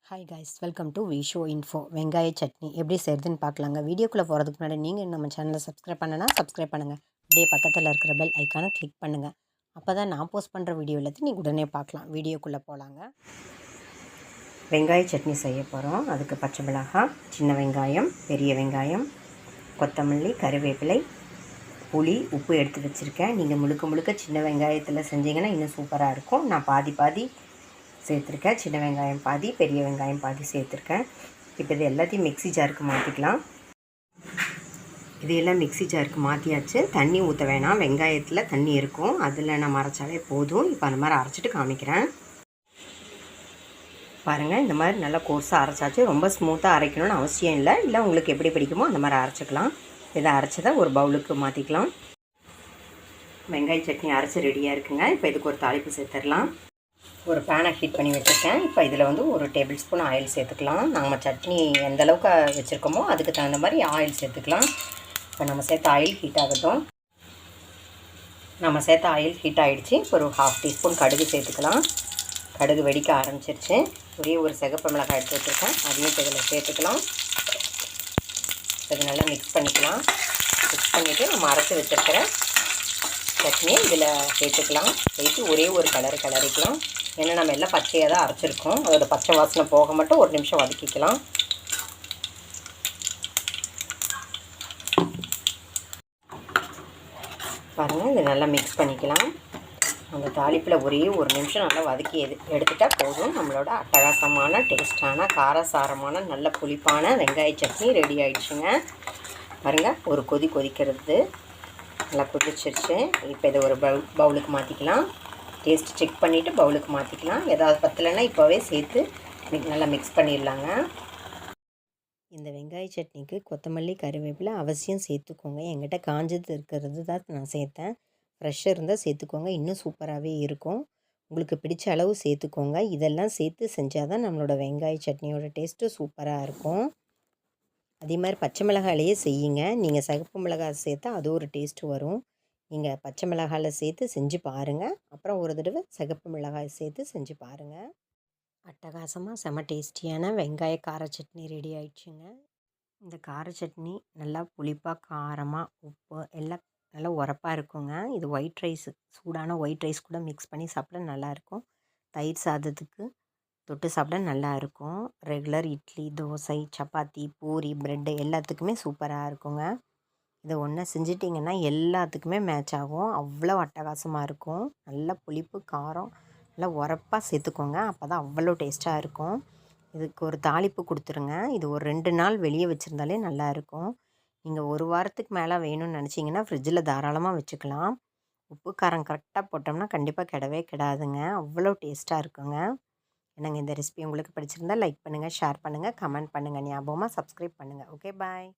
Hi guys, welcome to விஷோ info. வெங்காய சட்னி எப்படி செய்கிறதுன்னு பார்க்கலாங்க. வீடியோக்குள்ளே போகிறதுக்கு முன்னாடி நீங்கள் நம்ம சேனலை சப்ஸ்கிரைப் பண்ணனா சப்ஸ்கிரைப் பண்ணுங்கள். அப்படியே பக்கத்தில் இருக்கிற பெல் ஐக்கானை கிளிக் பண்ணுங்கள். அப்போ தான் நான் போஸ்ட் பண்ணுற வீடியோ எல்லாத்தையும் நீங்கள் உடனே பார்க்கலாம். வீடியோக்குள்ளே போகலாங்க. வெங்காய சட்னி செய்ய போகிறோம். அதுக்கு பச்சை மிளகாய், சின்ன வெங்காயம், பெரிய வெங்காயம், கொத்தமல்லி, கருவேப்பிலை, புளி, உப்பு எடுத்து வச்சுருக்கேன். நீங்கள் முழுக்க சின்ன வெங்காயத்தில் செஞ்சீங்கன்னா இன்னும் சூப்பராக இருக்கும். நான் பாதி சேர்த்துருக்கேன். சின்ன வெங்காயம் பாதி, பெரிய வெங்காயம் பாதி சேர்த்துருக்கேன். இப்போ இது எல்லாத்தையும் மிக்ஸி ஜாருக்கு மாற்றிக்கலாம். இதையெல்லாம் மிக்ஸி ஜாருக்கு மாற்றியாச்சு. தண்ணி ஊற்ற வேணாம், வெங்காயத்தில் தண்ணி இருக்கும், அதில் நம்ம அரைச்சாலே போதும். இப்போ அந்த மாதிரி அரைச்சிட்டு காமிக்கிறேன். பாருங்கள், இந்த மாதிரி நல்லா கோர்ஸாக அரைச்சாச்சு. ரொம்ப ஸ்மூத்தாக அரைக்கணும்னு அவசியம் இல்லை உங்களுக்கு எப்படி பிடிக்குமோ அந்த மாதிரி அரைச்சிக்கலாம். இதை அரைச்சதை ஒரு பவுலுக்கு மாற்றிக்கலாம். வெங்காய சட்னி அரைச்சி ரெடியாக இருக்குங்க. இப்போ இதுக்கு ஒரு தாளிப்பு சேர்த்துடலாம். ஒரு பேனை ஹீட் பண்ணி வச்சுருக்கேன். இப்போ இதில் ஒரு டேபிள் ஸ்பூன் ஆயில் சேர்த்துக்கலாம். நம்ம சட்னி எந்த அளவுக்கு வச்சுருக்கோமோ அதுக்கு தகுந்த மாதிரி ஆயில் சேர்த்துக்கலாம். இப்போ நம்ம சேர்த்த ஆயில் ஹீட் ஆகட்டும். நம்ம சேர்த்த ஆயில் ஹீட் ஆகிடுச்சு. ஒரு 1/2 டீஸ்பூன் கடுகு சேர்த்துக்கலாம். கடுகு வெடிக்க ஆரம்பிச்சிருச்சு. ஒரே ஒரு சிகப்பு மிளகாய் எடுத்து வச்சுருக்கேன், அதையும் இதில் சேர்த்துக்கலாம். இது நல்லா மிக்ஸ் பண்ணிக்கலாம். மிக்ஸ் பண்ணிவிட்டு நம்ம அரைச்சி வச்சுருக்கிற சட்னியை இதில் சேர்த்துக்கலாம். சேர்த்து ஒரே ஒரு கிளறிக்கலாம். ஏன்னா நம்ம எல்லாம் பச்சையாக தான் அரைச்சிருக்கோம். அதோட பச்சை வாசனை போக மட்டும் ஒரு நிமிஷம் வதக்கிக்கலாம். பாருங்கள், இதை நல்லா மிக்ஸ் பண்ணிக்கலாம். அந்த தாளிப்பில் ஒரே ஒரு நிமிஷம் நல்லா வதக்கி எடுத்துட்டால் போதும். நம்மளோட அட்டகாசமான டேஸ்டான காரசாரமான நல்ல புளிப்பான வெங்காய சட்னி ரெடி ஆகிடுச்சுங்க. பாருங்கள், ஒரு கொதிக்கிறது நல்லா கொதிச்சிருச்சு. இப்போ இதை ஒரு பவுலுக்கு மாற்றிக்கலாம். டேஸ்ட் செக் பண்ணிவிட்டு பவுலுக்கு மாற்றிக்கலாம். ஏதாவது பத்தலைன்னா இப்போவே சேர்த்து நல்லா மிக்ஸ் பண்ணிடலாங்க. இந்த வெங்காய சட்னிக்கு கொத்தமல்லி, கருவேப்பிலை அவசியம் சேர்த்துக்கோங்க. என்கிட்ட காஞ்சது இருக்கிறது தான் நான் சேர்த்தேன். ஃப்ரெஷ்ஷாக இருந்தால் சேர்த்துக்கோங்க, இன்னும் சூப்பராகவே இருக்கும். உங்களுக்கு பிடிச்ச அளவு சேர்த்துக்கோங்க. இதெல்லாம் சேர்த்து செஞ்சால் தான் நம்மளோட வெங்காய சட்னியோட டேஸ்ட்டு சூப்பராக இருக்கும். அதே மாதிரி பச்சை மிளகாயிலையே செய்யுங்க. நீங்கள் சிகப்பு மிளகாய் சேர்த்தா அது ஒரு டேஸ்ட்டு வரும். நீங்கள் பச்சை மிளகாயில் சேர்த்து செஞ்சு பாருங்கள். அப்புறம் ஒரு தடவை சிகப்பு மிளகாய் சேர்த்து செஞ்சு பாருங்கள். அட்டகாசமாக செம டேஸ்டியான வெங்காய கார சட்னி ரெடி ஆயிடுச்சுங்க. இந்த கார சட்னி நல்லா புளிப்பாக, காரமாக, உப்பு எல்லாம் நல்லா உரப்பாக இருக்குங்க. இது ஒயிட் ரைஸ், சூடான ஒயிட் ரைஸ் கூட மிக்ஸ் பண்ணி சாப்பிட நல்லாயிருக்கும். தயிர் சாதத்துக்கு தொட்டு சாப்பிட நல்லாயிருக்கும். ரெகுலர் இட்லி, தோசை, சப்பாத்தி, பூரி, ப்ரெட்டு எல்லாத்துக்குமே சூப்பராக இருக்குங்க. இதை ஒன்றா செஞ்சிட்டிங்கன்னா எல்லாத்துக்குமே மேட்ச் ஆகும். அவ்வளோ அட்டகாசமாக இருக்கும். நல்ல புளிப்பு, காரம் நல்லா உரப்பாக சேர்த்துக்கோங்க. அப்போ தான் அவ்வளோ டேஸ்ட்டாக இருக்கும். இதுக்கு ஒரு தாளிப்பு கொடுத்துருங்க. இது ஒரு 2 நாள் வெளியே வச்சுருந்தாலே நல்லாயிருக்கும். நீங்கள் ஒரு வாரத்துக்கு மேலே வேணும்னு நினச்சிங்கன்னா ஃப்ரிட்ஜில் தாராளமாக வச்சுக்கலாம். உப்பு காரம் கரெக்டாக போட்டோம்னா கண்டிப்பாக கெடவே கெடாதுங்க. அவ்வளோ டேஸ்ட்டாக இருக்குங்க. என்னங்க, இந்த ரெசிபி உங்களுக்கு பிடிச்சிருந்தால் லைக் பண்ணுங்கள், ஷேர் பண்ணுங்கள், கமெண்ட் பண்ணுங்கள். ஞாபகமாக சப்ஸ்கிரைப் பண்ணுங்கள். ஓகே, பாய்.